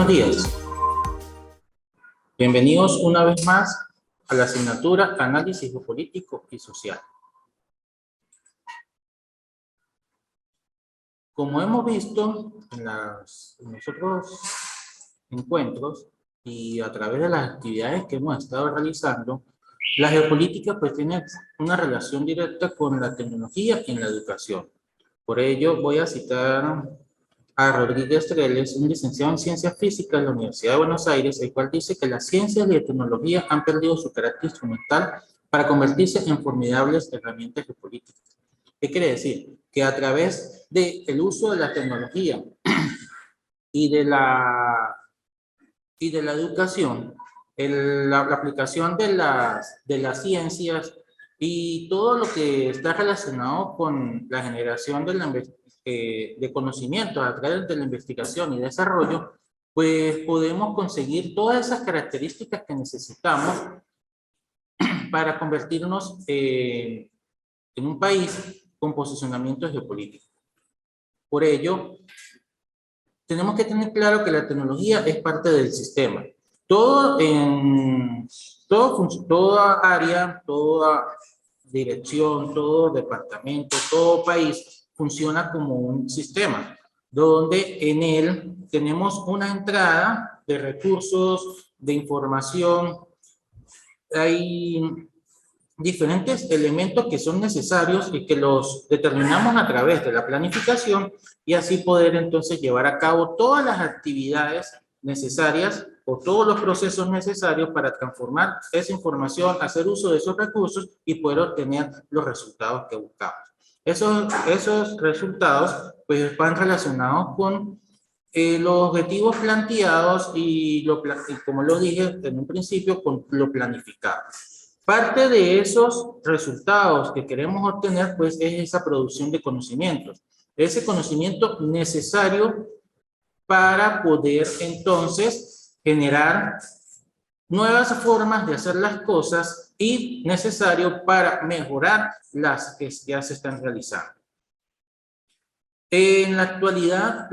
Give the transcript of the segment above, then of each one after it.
Buenos días. Bienvenidos una vez más a la asignatura Análisis Geopolítico y Social. Como hemos visto en los otros encuentros y a través de las actividades que hemos estado realizando, la geopolítica pues tiene una relación directa con la tecnología y en la educación. Por ello voy a citar a Rodríguez Treles, un licenciado en Ciencias Físicas de la Universidad de Buenos Aires, el cual dice que las ciencias y la tecnología han perdido su carácter instrumental para convertirse en formidables herramientas geopolíticas. ¿Qué quiere decir? Que a través del uso de la tecnología y de la educación, la aplicación de las ciencias y todo lo que está relacionado con la generación de conocimientos a través de la investigación y desarrollo, pues podemos conseguir todas esas características que necesitamos para convertirnos en un país con posicionamiento geopolítico. Por ello, tenemos que tener claro que la tecnología es parte del sistema. Toda área, toda dirección, todo departamento, todo país funciona como un sistema, donde en él tenemos una entrada de recursos, de información. Hay diferentes elementos que son necesarios y que los determinamos a través de la planificación y así poder entonces llevar a cabo todas las actividades necesarias o todos los procesos necesarios para transformar esa información, hacer uso de esos recursos y poder obtener los resultados que buscamos. Esos resultados pues van relacionados con los objetivos planteados y como lo dije en un principio, con lo planificado. Parte de esos resultados que queremos obtener, pues, es esa producción de conocimientos. Ese conocimiento necesario para poder, entonces, generar nuevas formas de hacer las cosas y necesario para mejorar las que ya se están realizando. En la actualidad,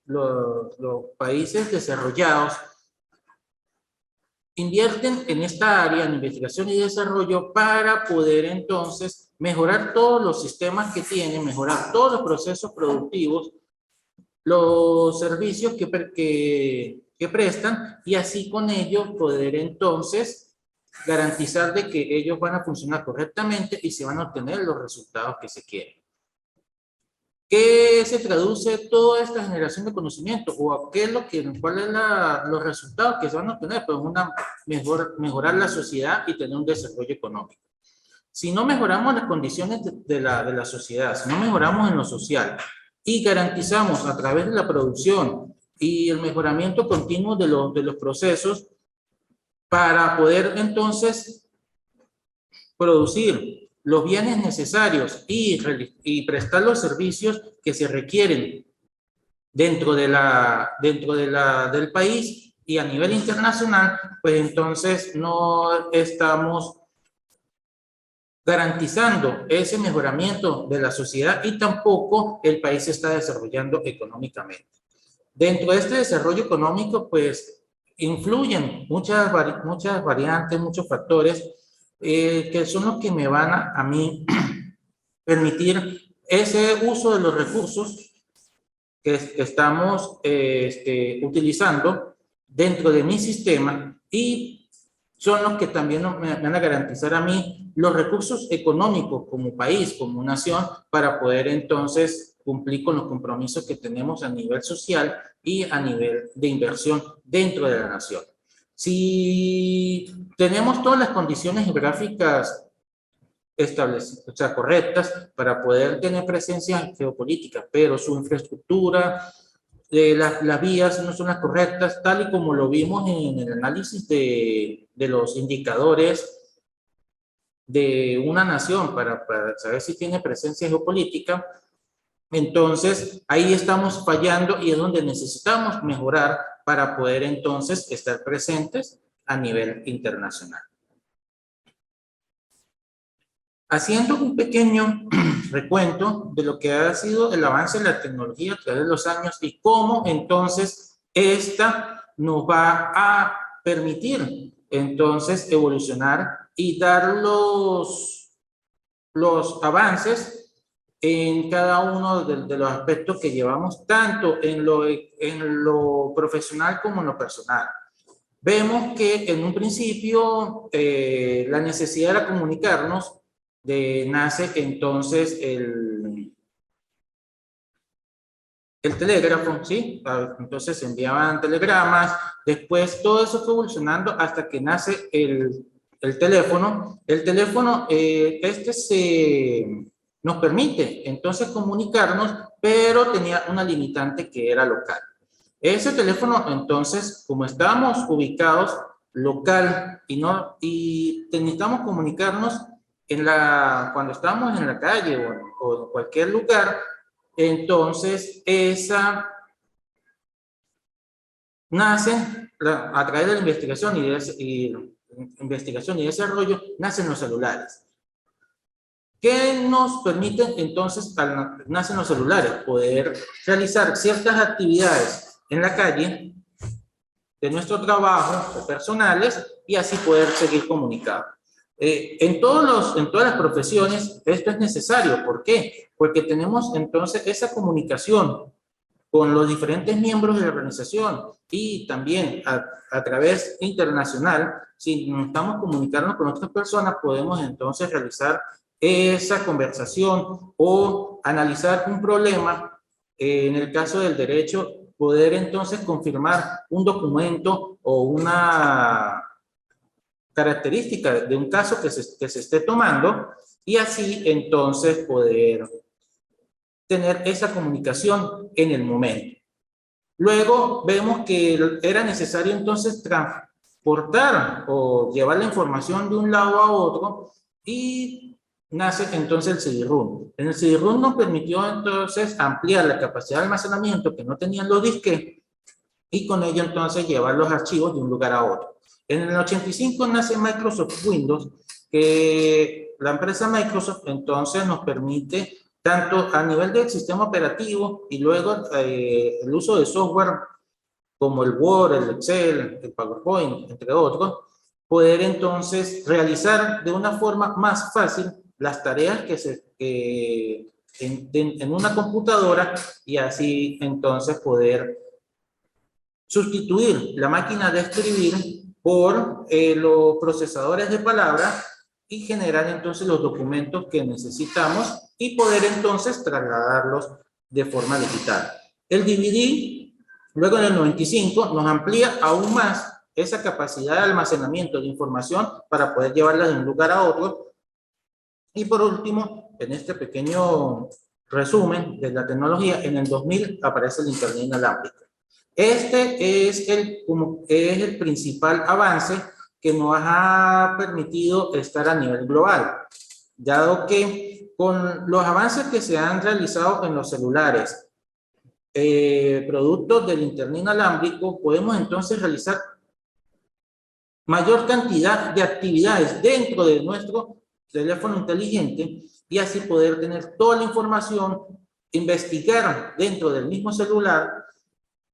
los países desarrollados invierten en esta área, en investigación y desarrollo, para poder entonces mejorar todos los sistemas que tienen, mejorar todos los procesos productivos, los servicios que prestan, y así con ello poder entonces garantizar de que ellos van a funcionar correctamente y se van a obtener los resultados que se quieren. ¿Qué se traduce toda esta generación de conocimiento? ¿O cuáles son los resultados que se van a obtener? Pues mejorar la sociedad y tener un desarrollo económico. Si no mejoramos las condiciones de la sociedad, si no mejoramos en lo social y garantizamos a través de la producción y el mejoramiento continuo de los procesos para poder entonces producir los bienes necesarios y prestar los servicios que se requieren dentro del país y a nivel internacional, pues entonces no estamos garantizando ese mejoramiento de la sociedad y tampoco el país se está desarrollando económicamente. Dentro de este desarrollo económico, pues influyen muchas variantes, muchos factores que son los que me van a mí permitir ese uso de los recursos que estamos utilizando dentro de mi sistema, y son los que también me van a garantizar a mí los recursos económicos como país, como nación, para poder entonces cumplir con los compromisos que tenemos a nivel social y a nivel de inversión dentro de la nación. Si tenemos todas las condiciones geográficas establecidas, o sea, correctas, para poder tener presencia geopolítica, pero su infraestructura, las vías no son las correctas, tal y como lo vimos en el análisis de los indicadores de una nación para saber si tiene presencia geopolítica. Entonces, ahí estamos fallando y es donde necesitamos mejorar para poder entonces estar presentes a nivel internacional. Haciendo un pequeño recuento de lo que ha sido el avance de la tecnología a través de los años y cómo entonces esta nos va a permitir entonces evolucionar y dar los avances en cada uno de los aspectos que llevamos, tanto en lo profesional como en lo personal. Vemos que en un principio la necesidad era comunicarnos, nace entonces el telégrafo, ¿sí? Entonces se enviaban telegramas, después todo eso fue evolucionando hasta que nace el teléfono. El teléfono, nos permite entonces comunicarnos, pero tenía una limitante que era local. Ese teléfono, entonces, como estábamos ubicados local y necesitamos comunicarnos cuando estábamos en la calle o en cualquier lugar, entonces nace a través de la investigación y desarrollo, nacen los celulares. ¿Qué nos permite entonces, nacen los celulares? Poder realizar ciertas actividades en la calle de nuestro trabajo o personales y así poder seguir comunicados. En todas las profesiones esto es necesario. ¿Por qué? Porque tenemos entonces esa comunicación con los diferentes miembros de la organización y también a través internacional. Si necesitamos comunicarnos con otras personas, podemos entonces realizar esa conversación o analizar un problema. En el caso del derecho, poder entonces confirmar un documento o una característica de un caso que se esté tomando y así entonces poder tener esa comunicación en el momento. Luego vemos que era necesario entonces transportar o llevar la información de un lado a otro y nace entonces el CD-ROM. En el CD-ROM nos permitió entonces ampliar la capacidad de almacenamiento que no tenían los disques y con ello entonces llevar los archivos de un lugar a otro. En el 85 nace Microsoft Windows, que la empresa Microsoft entonces nos permite tanto a nivel del sistema operativo y luego el uso de software como el Word, el Excel, el PowerPoint, entre otros, poder entonces realizar de una forma más fácil las tareas en una computadora y así entonces poder sustituir la máquina de escribir por los procesadores de palabras y generar entonces los documentos que necesitamos y poder entonces trasladarlos de forma digital. El DVD, luego en el 95, nos amplía aún más esa capacidad de almacenamiento de información para poder llevarla de un lugar a otro. Y por último, en este pequeño resumen de la tecnología, en el 2000 aparece el Internet inalámbrico. Este es el principal avance que nos ha permitido estar a nivel global, dado que con los avances que se han realizado en los celulares, productos del Internet inalámbrico, podemos entonces realizar mayor cantidad de actividades dentro de nuestro teléfono inteligente y así poder tener toda la información, investigar dentro del mismo celular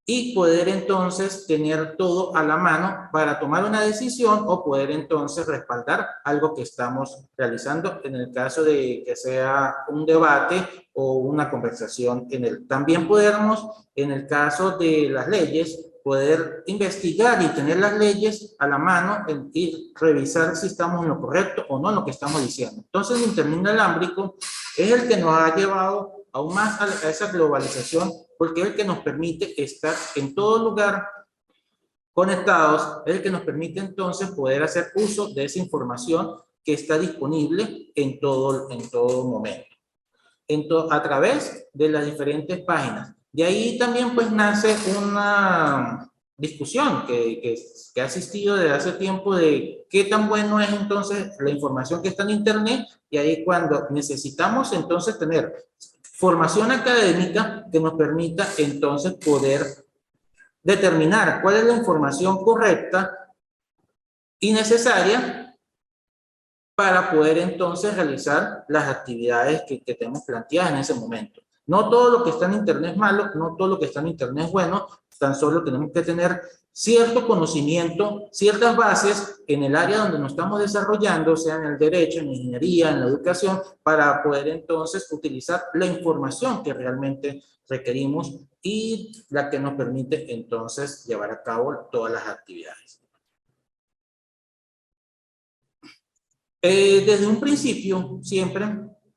y poder entonces tener todo a la mano para tomar una decisión o poder entonces respaldar algo que estamos realizando en el caso de que sea un debate o una conversación en él. También podemos, en el caso de las leyes, poder investigar y tener las leyes a la mano y revisar si estamos en lo correcto o no en lo que estamos diciendo. Entonces, el Internet inalámbrico es el que nos ha llevado aún más a esa globalización, porque es el que nos permite estar en todo lugar conectados, es el que nos permite entonces poder hacer uso de esa información que está disponible en todo momento, a través de las diferentes páginas. De ahí también pues nace una discusión que ha existido desde hace tiempo de qué tan bueno es entonces la información que está en Internet, y ahí cuando necesitamos entonces tener formación académica que nos permita entonces poder determinar cuál es la información correcta y necesaria para poder entonces realizar las actividades que tenemos planteadas en ese momento. No todo lo que está en Internet es malo, no todo lo que está en Internet es bueno, tan solo tenemos que tener cierto conocimiento, ciertas bases en el área donde nos estamos desarrollando, sea en el derecho, en la ingeniería, en la educación, para poder entonces utilizar la información que realmente requerimos y la que nos permite entonces llevar a cabo todas las actividades. Desde un principio, siempre,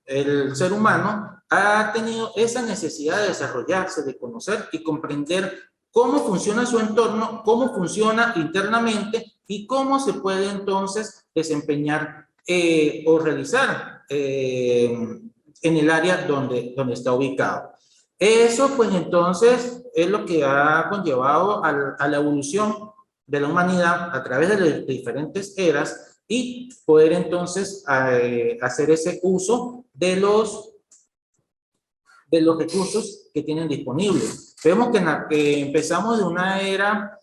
el ser humano ha tenido esa necesidad de desarrollarse, de conocer y comprender cómo funciona su entorno, cómo funciona internamente y cómo se puede entonces desempeñar o realizar en el área donde está ubicado. Eso pues entonces es lo que ha conllevado a la evolución de la humanidad a través de las diferentes eras y poder entonces hacer ese uso de los recursos que tienen disponibles. Vemos que empezamos de una era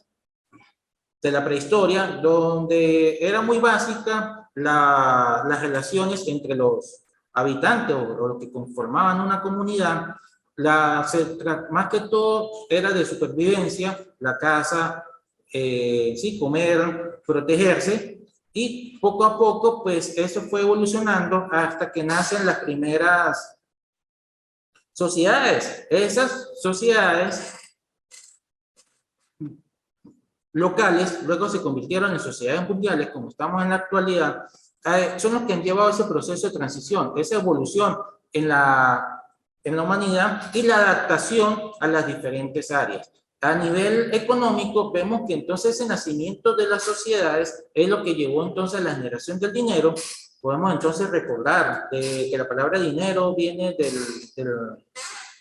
de la prehistoria donde era muy básica las relaciones entre los habitantes o los que conformaban una comunidad. Más que todo era de supervivencia, la caza, sí, comer, protegerse, y poco a poco pues eso fue evolucionando hasta que nacen las primeras sociedades. Esas sociedades locales luego se convirtieron en sociedades mundiales, como estamos en la actualidad. Son los que han llevado ese proceso de transición, esa evolución en la humanidad y la adaptación a las diferentes áreas. A nivel económico, vemos que entonces el nacimiento de las sociedades es lo que llevó entonces a la generación del dinero. Podemos entonces recordar que la palabra dinero viene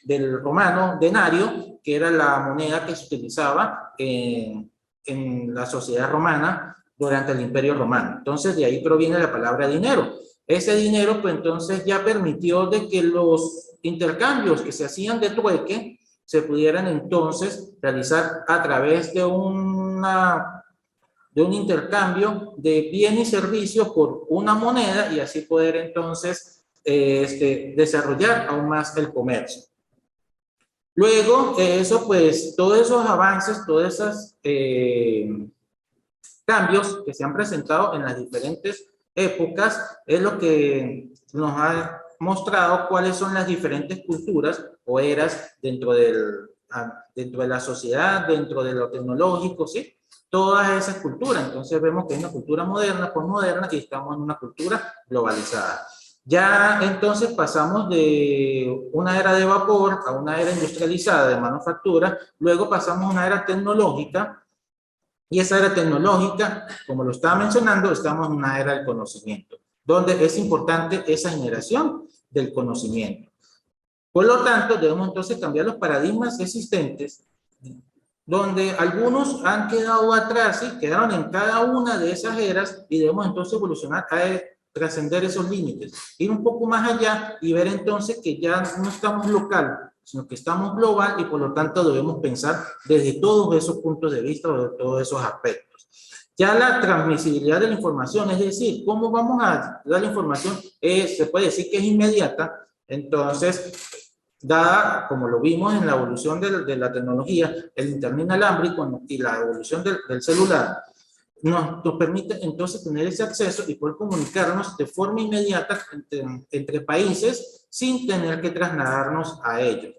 del romano denario, que era la moneda que se utilizaba en la sociedad romana durante el Imperio Romano. Entonces, de ahí proviene la palabra dinero. Ese dinero, pues entonces ya permitió de que los intercambios que se hacían de trueque se pudieran entonces realizar a través de un intercambio de bienes y servicios por una moneda y así poder entonces desarrollar aún más el comercio. Luego, eso pues, todos esos avances, todos esos cambios que se han presentado en las diferentes épocas es lo que nos ha mostrado cuáles son las diferentes culturas o eras dentro de la sociedad, dentro de lo tecnológico, ¿sí? Todas esas culturas. Entonces vemos que hay una cultura moderna, posmoderna, y estamos en una cultura globalizada. Ya entonces pasamos de una era de vapor a una era industrializada de manufactura, luego pasamos a una era tecnológica, y esa era tecnológica, como lo estaba mencionando, estamos en una era del conocimiento, donde es importante esa generación del conocimiento. Por lo tanto, debemos entonces cambiar los paradigmas existentes, donde algunos han quedado atrás, ¿sí? Quedaron en cada una de esas eras, y debemos entonces evolucionar a trascender esos límites, ir un poco más allá y ver entonces que ya no estamos local, sino que estamos global, y por lo tanto debemos pensar desde todos esos puntos de vista o de todos esos aspectos. Ya la transmisibilidad de la información, es decir, cómo vamos a dar la información, se puede decir que es inmediata. Entonces, dada, como lo vimos en la evolución de la tecnología, el internet inalámbrico y la evolución del celular, nos permite entonces tener ese acceso y poder comunicarnos de forma inmediata entre países sin tener que trasladarnos a ellos.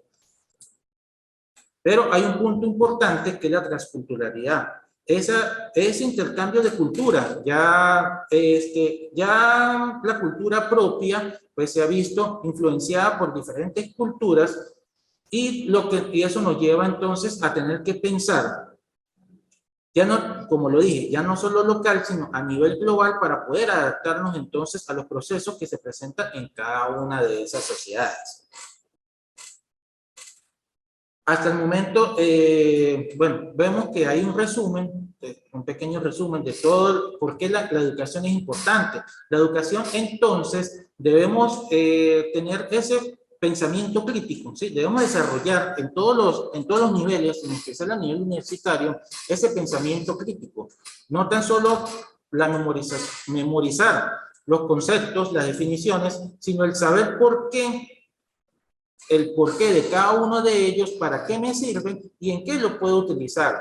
Pero hay un punto importante que es la transculturalidad. Ese intercambio de cultura, ya la cultura propia pues se ha visto influenciada por diferentes culturas, y eso nos lleva entonces a tener que pensar, ya no, como lo dije, ya no solo local, sino a nivel global, para poder adaptarnos entonces a los procesos que se presentan en cada una de esas sociedades. Hasta el momento, bueno, vemos que hay un resumen, un pequeño resumen de todo, por qué la educación es importante. La educación, entonces, debemos tener ese pensamiento crítico, ¿sí? Debemos desarrollar en todos los niveles, en especial a nivel universitario, ese pensamiento crítico. No tan solo memorizar los conceptos, las definiciones, sino el saber por qué el porqué de cada uno de ellos, para qué me sirven y en qué lo puedo utilizar.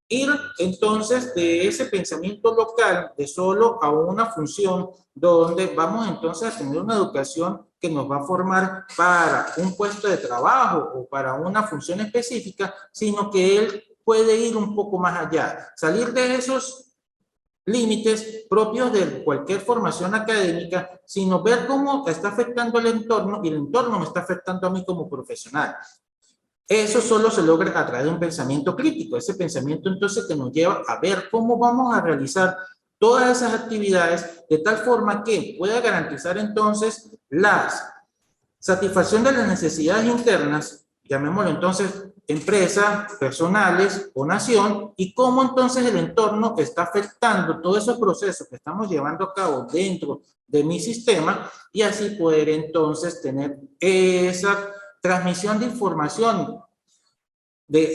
Ir entonces de ese pensamiento local, de solo a una función, donde vamos entonces a tener una educación que nos va a formar para un puesto de trabajo o para una función específica, sino que él puede ir un poco más allá, salir de esos límites propios de cualquier formación académica, sino ver cómo está afectando el entorno y el entorno me está afectando a mí como profesional. Eso solo se logra a través de un pensamiento crítico, ese pensamiento entonces que nos lleva a ver cómo vamos a realizar todas esas actividades de tal forma que pueda garantizar entonces la satisfacción de las necesidades internas, llamémoslo entonces empresa, personales o nación, y cómo entonces el entorno está afectando todos esos procesos que estamos llevando a cabo dentro de mi sistema, y así poder entonces tener esa transmisión de información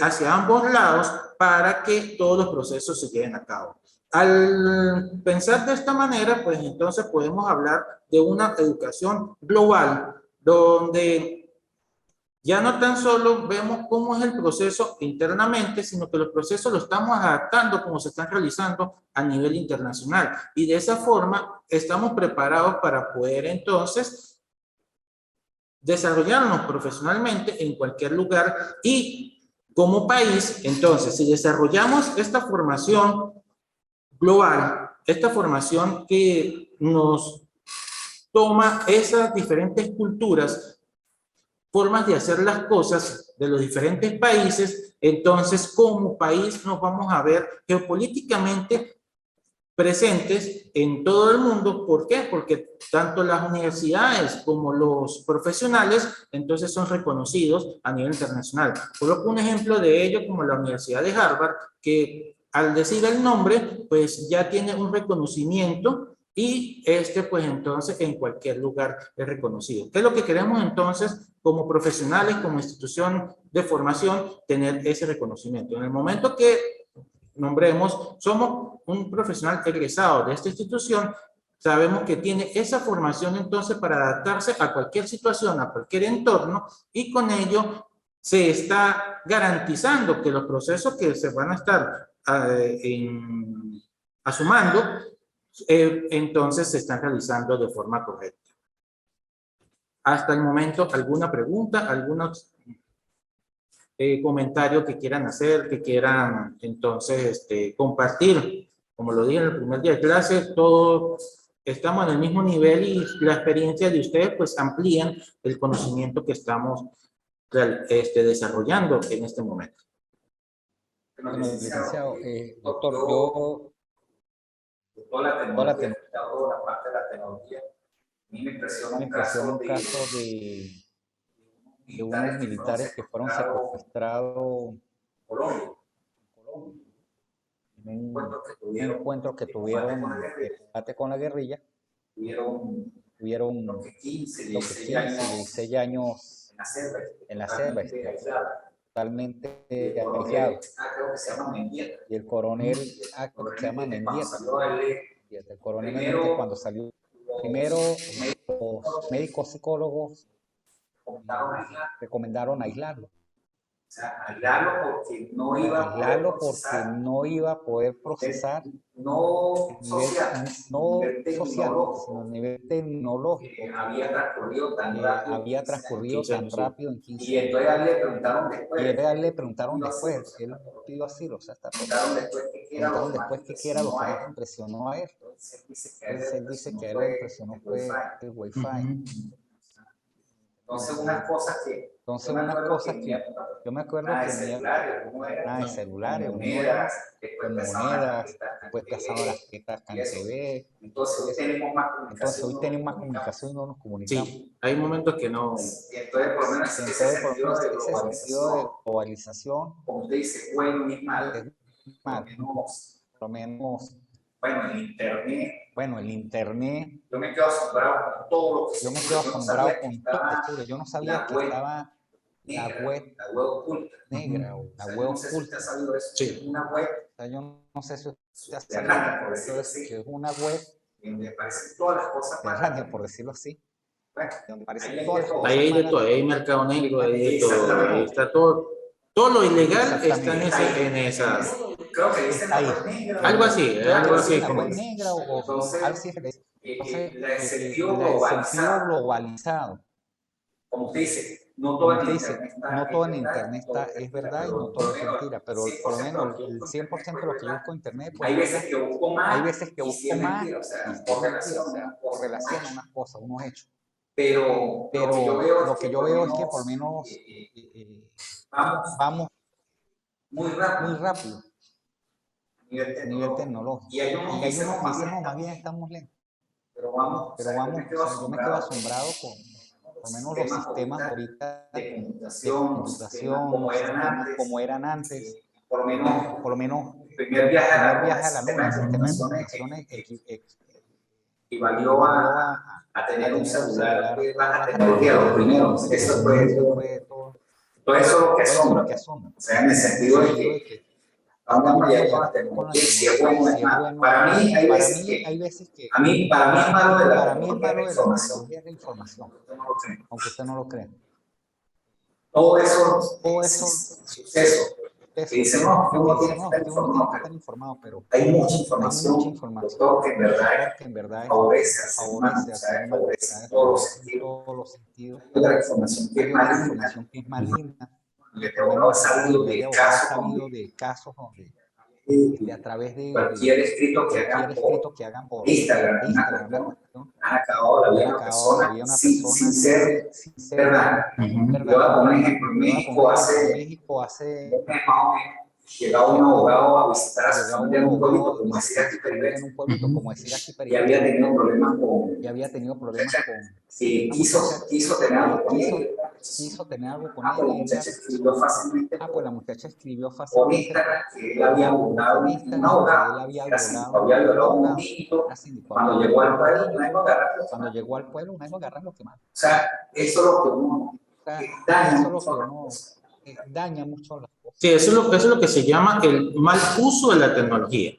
hacia ambos lados para que todos los procesos se lleven a cabo. Al pensar de esta manera, pues entonces podemos hablar de una educación global, donde ya no tan solo vemos cómo es el proceso internamente, sino que los procesos los estamos adaptando como se están realizando a nivel internacional. Y de esa forma estamos preparados para poder entonces desarrollarnos profesionalmente en cualquier lugar. Y como país, entonces, si desarrollamos esta formación global, esta formación que nos toma esas diferentes culturas, formas de hacer las cosas de los diferentes países, entonces como país nos vamos a ver geopolíticamente presentes en todo el mundo. ¿Por qué? Porque tanto las universidades como los profesionales entonces son reconocidos a nivel internacional. Coloco un ejemplo de ello como la Universidad de Harvard, que al decir el nombre pues ya tiene un reconocimiento, y pues entonces en cualquier lugar es reconocido. ¿Qué es lo que queremos entonces como profesionales, como institución de formación? Tener ese reconocimiento. En el momento que nombremos, somos un profesional egresado de esta institución, sabemos que tiene esa formación entonces para adaptarse a cualquier situación, a cualquier entorno, y con ello se está garantizando que los procesos que se van a estar asumando, entonces se están realizando de forma correcta. Hasta el momento, ¿alguna pregunta? ¿Algunos comentario que quieran hacer, que quieran entonces compartir? Como lo dije en el primer día de clase, todos estamos en el mismo nivel y la experiencia de ustedes pues amplían el conocimiento que estamos desarrollando en este momento. Bueno, licenciado, doctor, yo toda la parte de la tecnología, a mí me impresiona un caso de unos militares que fueron secuestrados en Colombia, en un encuentro que tuvieron de combate con la guerrilla. Tuvieron lo que 15 y 16 años en la selva, totalmente aislados. Creo que se llama Mendieta. Y el coronel, creo que se llama Mendieta. El coronel Mendieta, cuando salió, primero los médicos psicólogos recomendaron aislarlo. O sea, aislarlo porque no iba a poder procesar no social, sino a nivel tecnológico. Había transcurrido tan rápido en 15 años. Y entonces a él le preguntaron después, él pidió asilo, o sea, preguntaron después qué era lo que más impresionó a él. Entonces él dice que a él le impresionó fue el Wi-Fi. Entonces unas cosas que yo me acuerdo que nada de celulares, monedas, después cazaban las tetas CanTV. Entonces hoy tenemos más comunicación y no nos comunicamos. Sí, hay momentos que no. Entonces, por lo menos ese sentido de globalización, como usted dice, bueno y malo. Por lo menos, bueno, el internet. Yo me quedo asombrado con todo lo que ocurre. Yo no sabía que estaba la web negra o la web oculta. Sí. Una web. O sea, yo no sé si usted ha sabido que es una web donde aparecen todas las cosas por decirlo así, donde aparecen todas las cosas ahí hay de malas. todo, ahí hay mercado negro, ahí hay de todo, ahí está todo. Todo lo ilegal está en esas. Está ahí. Algo así, algo así La como. web negra o algo así. Entonces, el sentido globalizado. Como usted dice, no Como todo usted en dice, Internet no está, todo en Internet es verdad y no todo es mentira, pero por lo menos el 100% de lo que yo busco en Internet, pues hay veces que busco más, hay veces que busco más mentira, o sea, y por es mentira, o sea, relación, por relación a unas cosas, unos hechos. pero Lo que yo veo es que por lo menos vamos muy muy rápido rápido a a nivel tecnológico. Y hay unos que dicen, no, Más bien estamos lentos. pero vamos, O sea, yo me quedo asombrado con por lo menos los sistemas ahorita de de computación, computación, como los eran sistemas antes, como eran antes. por lo menos El primer viaje a la luna, el sistema de computaciones equivalió a tener un celular de baja tecnología, los primeros. Eso fue todo eso lo que asombra. O sea, en el sentido de que vamos a llegar con la tecnología, si es bueno o es malo. Para mí, hay veces que para mí es malo de la tecnología la información, aunque usted no lo crea. Todo eso suceso. Que dicen, no, que uno tiene que estar informado, pero hay mucha información que en verdad favorece en todos los sentidos. Hay otra información que es más linda. Le he sabido de casos donde a través de cualquier escrito que hagan por Instagram, han acabado la vida de una persona sin ser verdad. Yo voy a poner un ejemplo. En México hace un mes más o menos llegaba un abogado a visitar a su familia en un pueblito, como decir aquí Peribeto, y había tenido problemas con quiso tener algo con ella. Pues la muchacha escribió fácilmente por Instagram que él había abordado un abogado, había violado a un niño. Cuando llegó al pueblo, no lo agarraron. O sea, eso es lo que uno daña mucho las cosas. Sí, eso es lo que se llama el mal uso de la tecnología.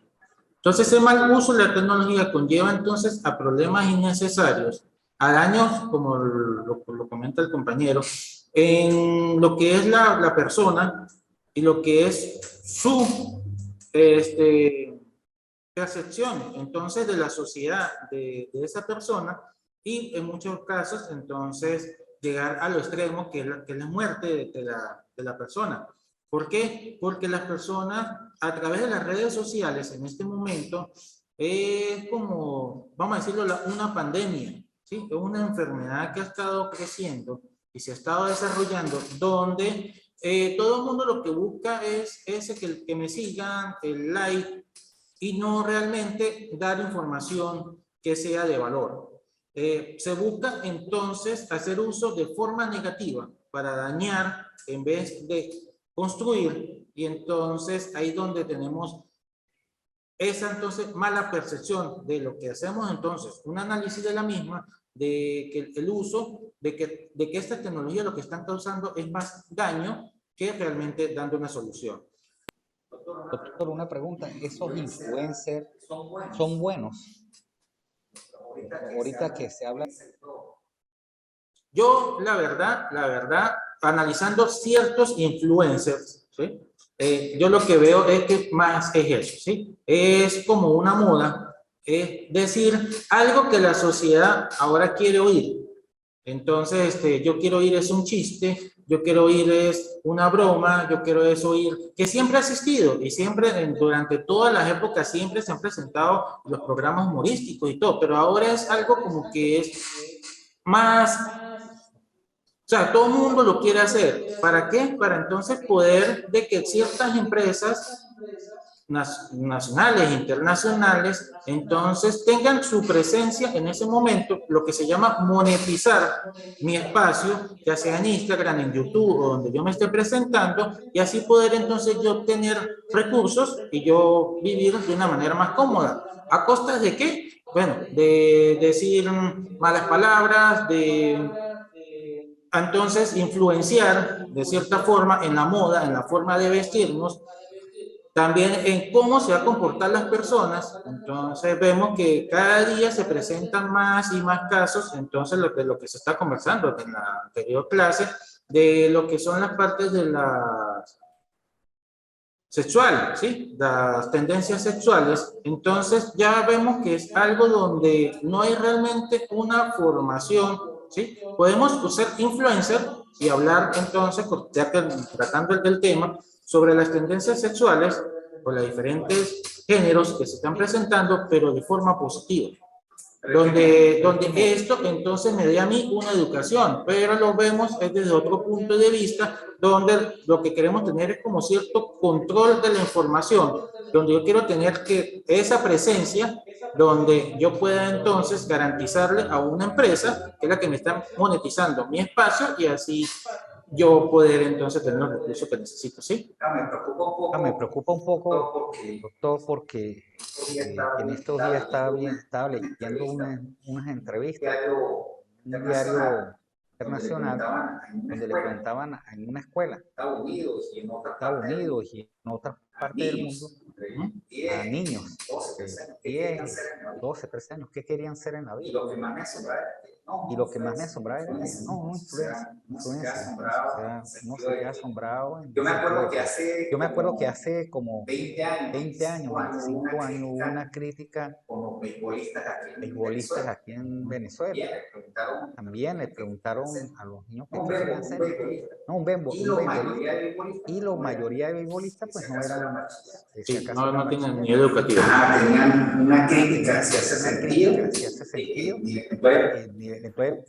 Entonces, ese mal uso de la tecnología conlleva entonces a problemas innecesarios, a daños, como lo comenta el compañero, en lo que es la persona y lo que es su percepción entonces de la sociedad de esa persona, y en muchos casos entonces llegar a lo extremo que es la muerte de la persona. ¿Por qué? Porque las personas a través de las redes sociales en este momento es como, vamos a decirlo, una pandemia, ¿sí? Es una enfermedad que ha estado creciendo y se ha estado desarrollando, donde todo el mundo lo que busca es que me sigan, el like, y no realmente dar información que sea de valor. Se busca entonces hacer uso de forma negativa para dañar en vez de construir, y entonces ahí donde tenemos esa entonces mala percepción de lo que hacemos, entonces un análisis de la misma, de que el uso, de que esta tecnología lo que están causando es más daño que realmente dando una solución. Doctor, una pregunta, ¿esos influencers son buenos? Ahorita que se habla. Yo, la verdad, analizando ciertos influencers, ¿sí? Yo lo que veo es que más es eso, ¿sí? Es como una moda, es decir, algo que la sociedad ahora quiere oír. Entonces, yo quiero oír es un chiste, yo quiero oír es una broma, yo quiero es oír, que siempre ha existido y siempre, durante todas las épocas, siempre se han presentado los programas humorísticos y todo, pero ahora es algo como que es más, o sea, todo el mundo lo quiere hacer. ¿Para qué? Para entonces poder de que ciertas empresas nacionales, internacionales, entonces tengan su presencia en ese momento, lo que se llama monetizar mi espacio, ya sea en Instagram, en YouTube o donde yo me esté presentando, y así poder entonces yo obtener recursos y yo vivir de una manera más cómoda. ¿A costa de qué? Bueno, de decir malas palabras, de entonces influenciar de cierta forma en la moda, en la forma de vestirnos, También en cómo se va a comportar las personas. Entonces vemos que cada día se presentan más y más casos, entonces de lo que se está conversando en la anterior clase, de lo que son las partes de la sexual, ¿sí? Las tendencias sexuales. Entonces ya vemos que es algo donde no hay realmente una formación, ¿sí? Podemos ser influencer y hablar entonces, ya que tratando el tema, sobre las tendencias sexuales o los diferentes géneros que se están presentando, pero de forma positiva. Donde esto entonces me dé a mí una educación, pero lo vemos desde otro punto de vista, donde lo que queremos tener es como cierto control de la información, donde yo quiero tener que esa presencia, donde yo pueda entonces garantizarle a una empresa, que es la que me está monetizando mi espacio, y así yo poder entonces tener los recursos que necesito, ¿sí? Me preocupa un poco, doctor, porque en estos días estaba leyendo unas entrevistas en un diario internacional donde le preguntaban en una escuela, Estados Unidos y en otras partes del mundo, a niños de 10, 12, 13 años, ¿qué querían ser en la vida? Y lo que más me asombraba era que no, influencia. O sea, uno se queda asombrado. Yo me acuerdo que hace como 20 años, 25 años, hubo una crítica con beisbolistas aquí en Venezuela. También le preguntaron a los niños qué querían ser. No, un beisbolista. Y la mayoría de beisbolistas pues no eran... Sí, no tienen ni educativa. Tenían una crítica hacia ese sentido. Entonces,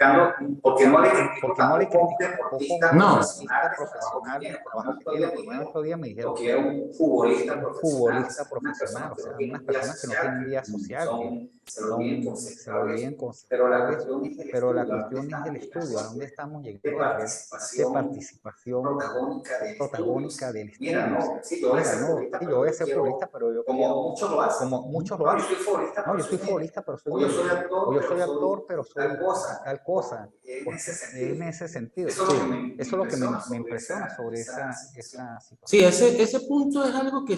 porque no le critico No. profesional el trabajo que tiene. Por ejemplo, otro día me dijeron que era un futbolista profesional, o sea, unas personas que no tienen vida social, que se lo viven con... Pero la cuestión es del estudio, a dónde estamos llegando a nivel de participación protagónica del estudio. Mira, no, yo voy a ser futbolista, pero yo quiero, como muchos lo hacen. No, yo soy futbolista, pero soy actor, pero soy tal cosa. En ese sentido. Eso es lo que me impresiona sobre esa situación. Sí, ese punto es algo que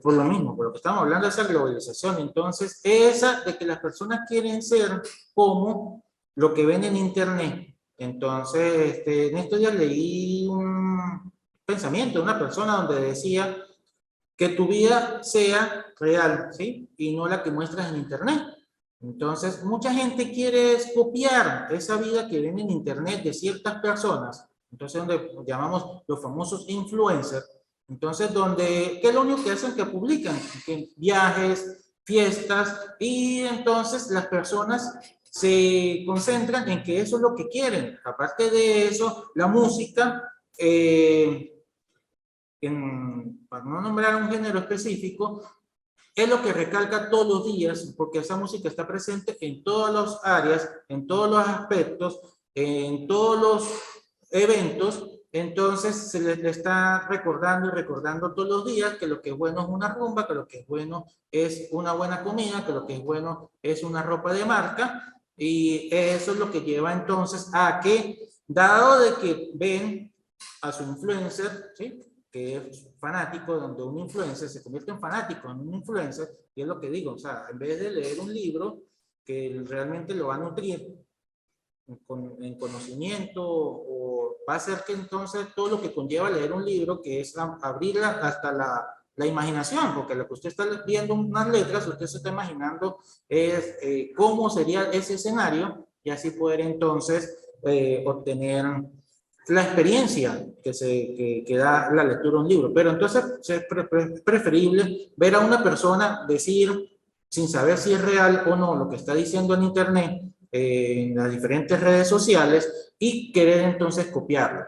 por lo mismo, por lo que estamos hablando de esa globalización, entonces, esa de que las personas quieren ser como lo que ven en internet. Entonces, en estos días leí un pensamiento de una persona donde decía que tu vida sea real, ¿sí? Y no la que muestras en internet. Entonces, mucha gente quiere copiar esa vida que ven en internet de ciertas personas. Entonces, donde llamamos los famosos influencers. Entonces, ¿qué es lo único que hacen? Que publican viajes, fiestas, y entonces las personas se concentran en que eso es lo que quieren. Aparte de eso, la música, para no nombrar un género específico, es lo que recalca todos los días, porque esa música está presente en todas las áreas, en todos los aspectos, en todos los eventos. Entonces se le está recordando y recordando todos los días que lo que es bueno es una rumba, que lo que es bueno es una buena comida, que lo que es bueno es una ropa de marca, y eso es lo que lleva entonces a que, dado de que ven a su influencer, ¿sí?, que es fanático, donde un influencer se convierte en fanático, en un influencer, y es lo que digo, o sea, en vez de leer un libro que realmente lo va a nutrir en conocimiento, o va a hacer que entonces todo lo que conlleva leer un libro, que es abrirla hasta la imaginación, porque lo que usted está viendo unas letras, usted se está imaginando es cómo sería ese escenario, y así poder entonces obtener la experiencia que da la lectura de un libro. Pero entonces es preferible ver a una persona decir, sin saber si es real o no lo que está diciendo en internet, en las diferentes redes sociales, y querer entonces copiarlo.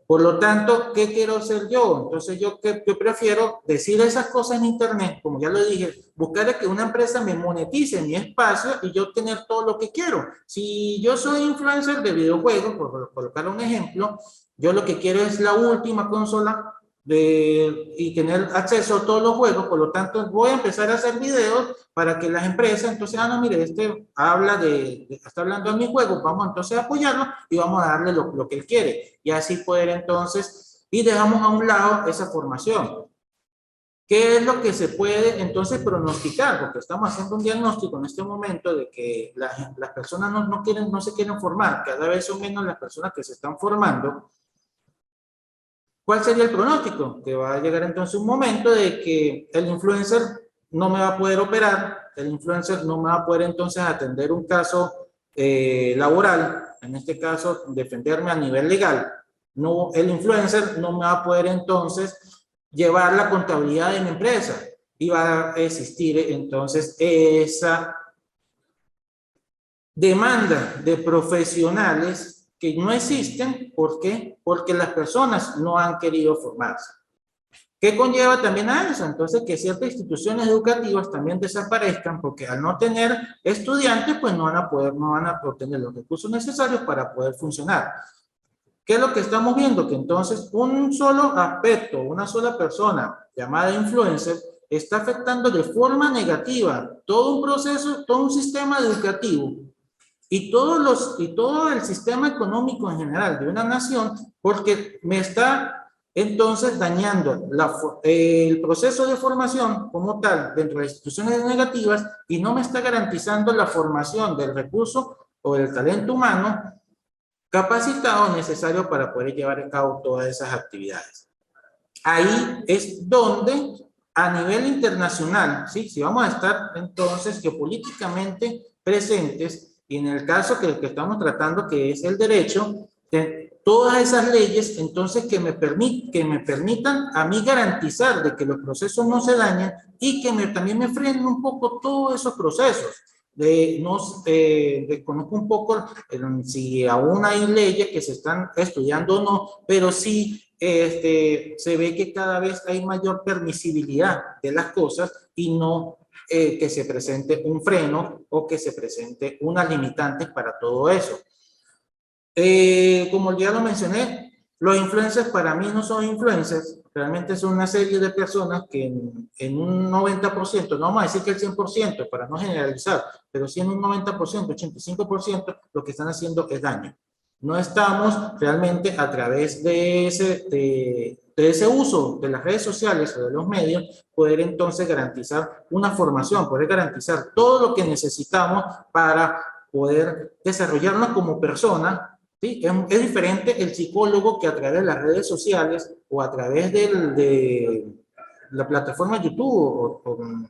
Por lo tanto, ¿qué quiero hacer yo? Entonces yo prefiero decir esas cosas en internet, como ya lo dije, buscar que una empresa me monetice mi espacio y yo tener todo lo que quiero. Si yo soy influencer de videojuegos, por colocar un ejemplo, yo lo que quiero es la última consola y tener acceso a todos los juegos. Por lo tanto, voy a empezar a hacer videos para que las empresas, entonces, no, mire, está hablando de mi juego, vamos entonces a apoyarlo y vamos a darle lo que él quiere. Y así poder entonces, y dejamos a un lado esa formación. ¿Qué es lo que se puede entonces pronosticar? Porque estamos haciendo un diagnóstico en este momento de que las personas no se quieren formar, cada vez son menos las personas que se están formando. ¿Cuál sería el pronóstico? Que va a llegar entonces un momento de que el influencer no me va a poder operar, el influencer no me va a poder entonces atender un caso laboral, en este caso defenderme a nivel legal. No, el influencer no me va a poder entonces llevar la contabilidad de mi empresa y va a existir entonces esa demanda de profesionales que no existen. ¿Por qué? Porque las personas no han querido formarse. ¿Qué conlleva también a eso? Entonces, que ciertas instituciones educativas también desaparezcan, porque al no tener estudiantes, pues no van a obtener los recursos necesarios para poder funcionar. ¿Qué es lo que estamos viendo? Que entonces un solo aspecto, una sola persona llamada influencer, está afectando de forma negativa todo un proceso, todo un sistema educativo y todo el sistema económico en general de una nación, porque me está entonces dañando el proceso de formación como tal dentro de las instituciones negativas y no me está garantizando la formación del recurso o del talento humano capacitado necesario para poder llevar a cabo todas esas actividades. Ahí es donde a nivel internacional, ¿sí? Si vamos a estar entonces geopolíticamente presentes, y en el caso que estamos tratando, que es el derecho, todas esas leyes entonces que me permitan a mí garantizar de que los procesos no se dañen y que también me frenen un poco todos esos procesos. Desconozco un poco si aún hay leyes que se están estudiando o no, pero sí se ve que cada vez hay mayor permisibilidad de las cosas y no que se presente un freno o que se presente unas limitantes para todo eso. Como ya lo mencioné, los influencers para mí no son influencers, realmente son una serie de personas que en un 90%, no vamos a decir que el 100% para no generalizar, pero sí en un 90%, 85%, lo que están haciendo es daño. No estamos realmente a través de ese uso de las redes sociales o de los medios, poder entonces garantizar una formación, poder garantizar todo lo que necesitamos para poder desarrollarnos como persona. ¿Sí? Es diferente el psicólogo que a través de las redes sociales o a través de la plataforma YouTube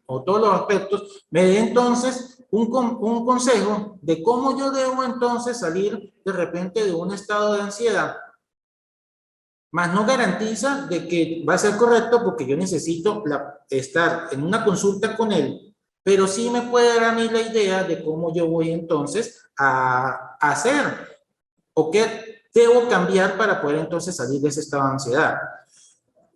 o todos los aspectos, me dé entonces un consejo de cómo yo debo entonces salir de repente de un estado de ansiedad. Más no garantiza de que va a ser correcto porque yo necesito estar en una consulta con él, pero sí me puede dar a mí la idea de cómo yo voy entonces a hacer o qué debo cambiar para poder entonces salir de ese estado de ansiedad.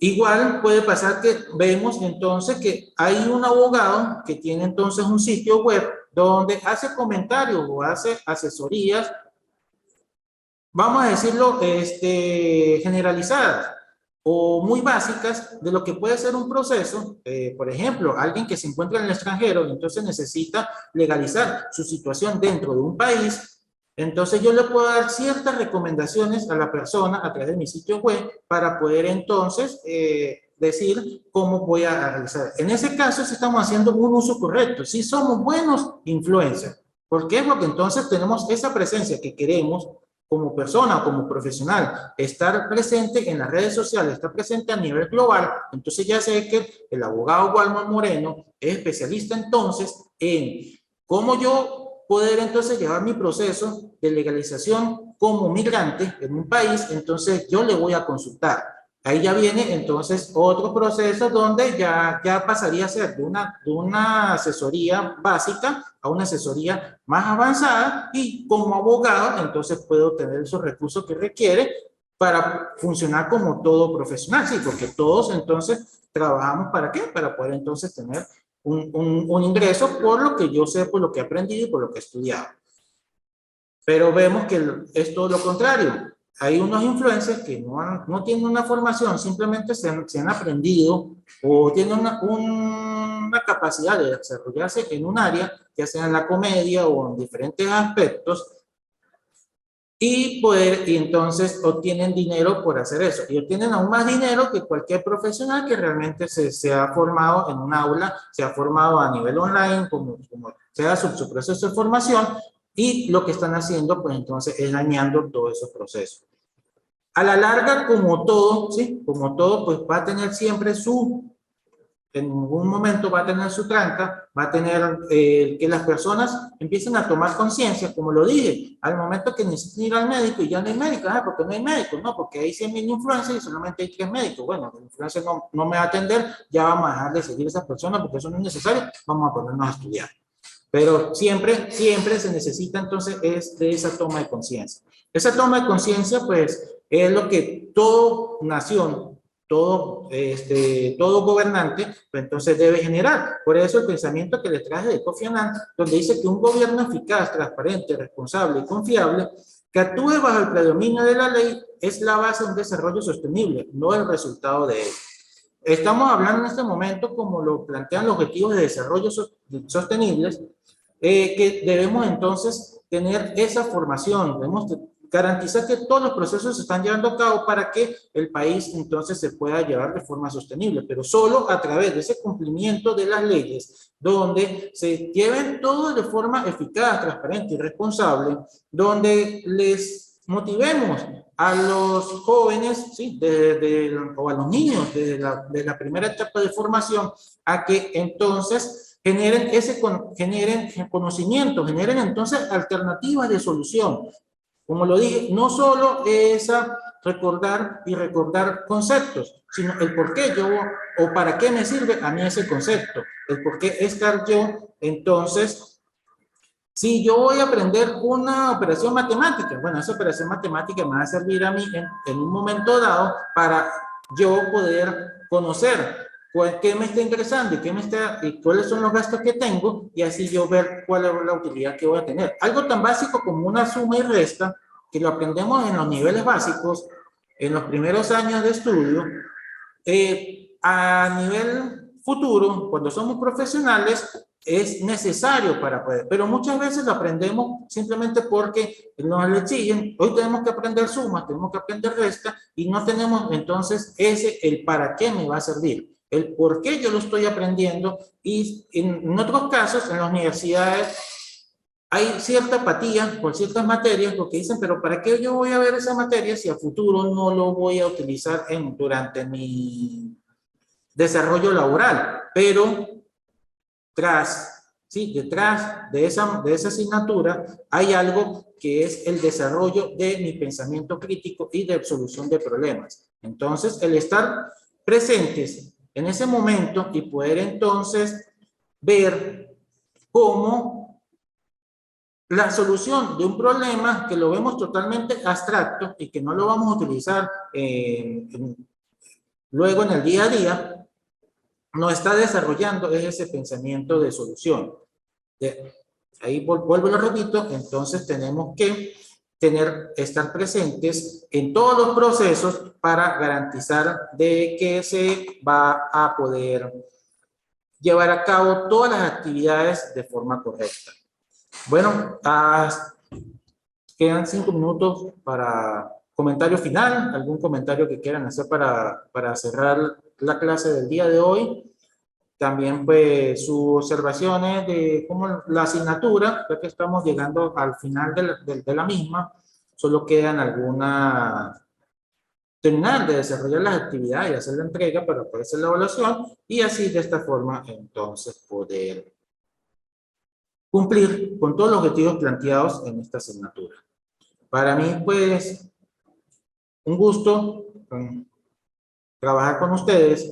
Igual puede pasar que vemos entonces que hay un abogado que tiene entonces un sitio web donde hace comentarios o hace asesorías, vamos a decirlo, generalizadas o muy básicas de lo que puede ser un proceso. Por ejemplo, alguien que se encuentra en el extranjero y entonces necesita legalizar su situación dentro de un país. Entonces yo le puedo dar ciertas recomendaciones a la persona a través de mi sitio web para poder entonces decir cómo voy a realizar. En ese caso, si estamos haciendo un uso correcto, si somos buenos influencers. ¿Por qué? Porque entonces tenemos esa presencia que queremos como persona o como profesional, estar presente en las redes sociales, estar presente a nivel global. Entonces ya sé que el abogado Walmart Moreno es especialista entonces en cómo yo poder entonces llevar mi proceso de legalización como migrante en un país. Entonces yo le voy a consultar. Ahí ya viene entonces otro proceso donde ya pasaría a ser de una asesoría básica a una asesoría más avanzada, y como abogado entonces puede obtener esos recursos que requiere para funcionar como todo profesional. Sí, porque todos entonces trabajamos ¿para qué? Para poder entonces tener un ingreso por lo que yo sé, por lo que he aprendido y por lo que he estudiado. Pero vemos que es todo lo contrario. Hay unos influencers que no tienen una formación, simplemente se han aprendido o tienen una capacidad de desarrollarse en un área, ya sea en la comedia o en diferentes aspectos, y entonces obtienen dinero por hacer eso. Y obtienen aún más dinero que cualquier profesional que realmente se ha formado en un aula, se ha formado a nivel online, como sea su proceso de formación, y lo que están haciendo, pues entonces es dañando todos esos procesos. A la larga, como todo, ¿sí? Como todo, pues va a tener siempre en algún momento va a tener su tranca, va a tener que las personas empiecen a tomar conciencia, como lo dije, al momento que necesiten ir al médico y ya no hay médico, porque no hay médico, no, porque hay 100.000 influencers y solamente hay 3 médicos. Bueno, el influencer no me va a atender, ya vamos a dejar de seguir a esas personas porque eso no es necesario, vamos a ponernos a estudiar. Pero siempre se necesita entonces es de esa toma de conciencia. Esa toma de conciencia, pues, es lo que toda nación, todo gobernante, pues, entonces debe generar. Por eso el pensamiento que le traje de Kofi Annan, donde dice que un gobierno eficaz, transparente, responsable y confiable, que actúe bajo el predominio de la ley, es la base de un desarrollo sostenible, no el resultado de él. Estamos hablando en este momento, como lo plantean los objetivos de desarrollo sostenibles, que debemos entonces tener esa formación, debemos garantizar que todos los procesos se están llevando a cabo para que el país entonces se pueda llevar de forma sostenible, pero solo a través de ese cumplimiento de las leyes, donde se lleven todo de forma eficaz, transparente y responsable, donde les motivemos a los jóvenes, ¿sí? O a los niños de la primera etapa de formación, a que entonces generen conocimiento, generen entonces alternativas de solución. Como lo dije, no solo es recordar conceptos, sino el por qué yo, o para qué me sirve a mí ese concepto, el por qué estar yo, entonces, si yo voy a aprender una operación matemática, bueno, esa operación matemática me va a servir a mí en un momento dado para yo poder conocer qué me está interesando y cuáles son los gastos que tengo, y así yo ver cuál es la utilidad que voy a tener. Algo tan básico como una suma y resta, que lo aprendemos en los niveles básicos, en los primeros años de estudio, a nivel futuro, cuando somos profesionales, es necesario para poder, pero muchas veces lo aprendemos simplemente porque nos le exigen. Hoy tenemos que aprender suma, tenemos que aprender resta, y no tenemos entonces el para qué me va a servir, el por qué yo lo estoy aprendiendo. Y en otros casos, en las universidades, hay cierta apatía por ciertas materias, porque dicen, pero ¿para qué yo voy a ver esa materia si a futuro no lo voy a utilizar durante mi desarrollo laboral? Pero detrás de esa asignatura hay algo que es el desarrollo de mi pensamiento crítico y de solución de problemas. Entonces, el estar presentes en ese momento y poder entonces ver cómo la solución de un problema que lo vemos totalmente abstracto y que no lo vamos a utilizar luego en el día a día, no está desarrollando ese pensamiento de solución. Ahí vuelvo y lo repito, entonces tenemos que estar presentes en todos los procesos para garantizar de que se va a poder llevar a cabo todas las actividades de forma correcta. Bueno, quedan 5 minutos para comentario final. ¿Algún comentario que quieran hacer para cerrar la clase del día de hoy? También, pues, sus observaciones de cómo la asignatura, ya que estamos llegando al final de la misma, solo quedan terminar de desarrollar las actividades y hacer la entrega para poder hacer la evaluación, y así de esta forma entonces poder cumplir con todos los objetivos planteados en esta asignatura. Para mí, pues, un gusto trabajar con ustedes,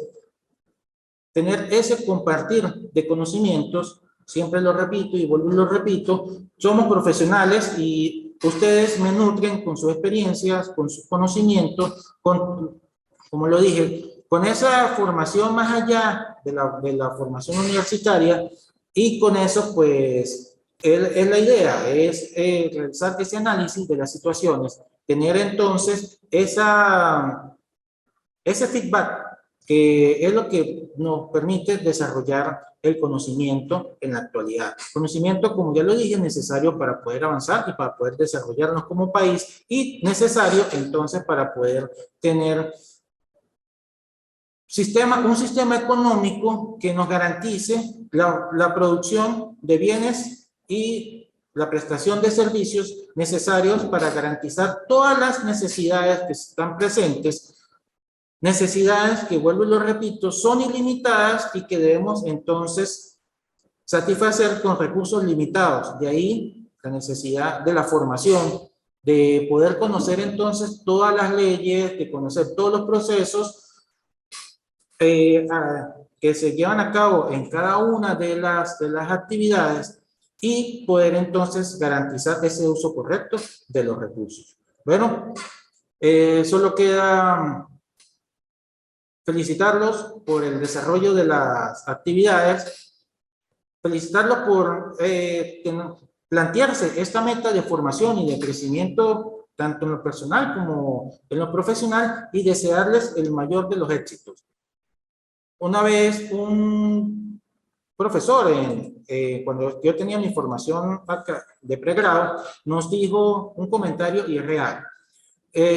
tener ese compartir de conocimientos. Siempre lo repito y vuelvo y lo repito, somos profesionales y ustedes me nutren con sus experiencias, con sus conocimientos, como lo dije, con esa formación más allá de la formación universitaria, y con eso, pues, es la idea, es realizar ese análisis de las situaciones, tener entonces ese feedback, que es lo que nos permite desarrollar el conocimiento en la actualidad. Conocimiento, como ya lo dije, necesario para poder avanzar y para poder desarrollarnos como país, y necesario entonces para poder tener un sistema económico que nos garantice la producción de bienes y la prestación de servicios necesarios para garantizar todas las necesidades que están presentes, necesidades que, vuelvo y lo repito, son ilimitadas y que debemos entonces satisfacer con recursos limitados. De ahí la necesidad de la formación, de poder conocer entonces todas las leyes, de conocer todos los procesos que se llevan a cabo en cada una de las actividades, y poder entonces garantizar ese uso correcto de los recursos. Bueno, solo queda felicitarlos por el desarrollo de las actividades, felicitarlos por plantearse esta meta de formación y de crecimiento tanto en lo personal como en lo profesional, y desearles el mayor de los éxitos. Una vez un profesor, cuando yo tenía mi formación de pregrado, nos dijo un comentario y es real.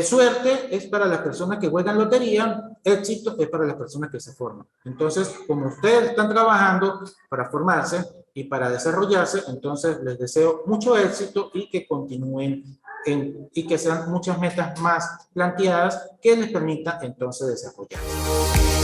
Suerte es para las personas que juegan lotería, éxito es para las personas que se forman. Entonces, como ustedes están trabajando para formarse y para desarrollarse, entonces les deseo mucho éxito y que continúen y que sean muchas metas más planteadas que les permitan entonces desarrollarse.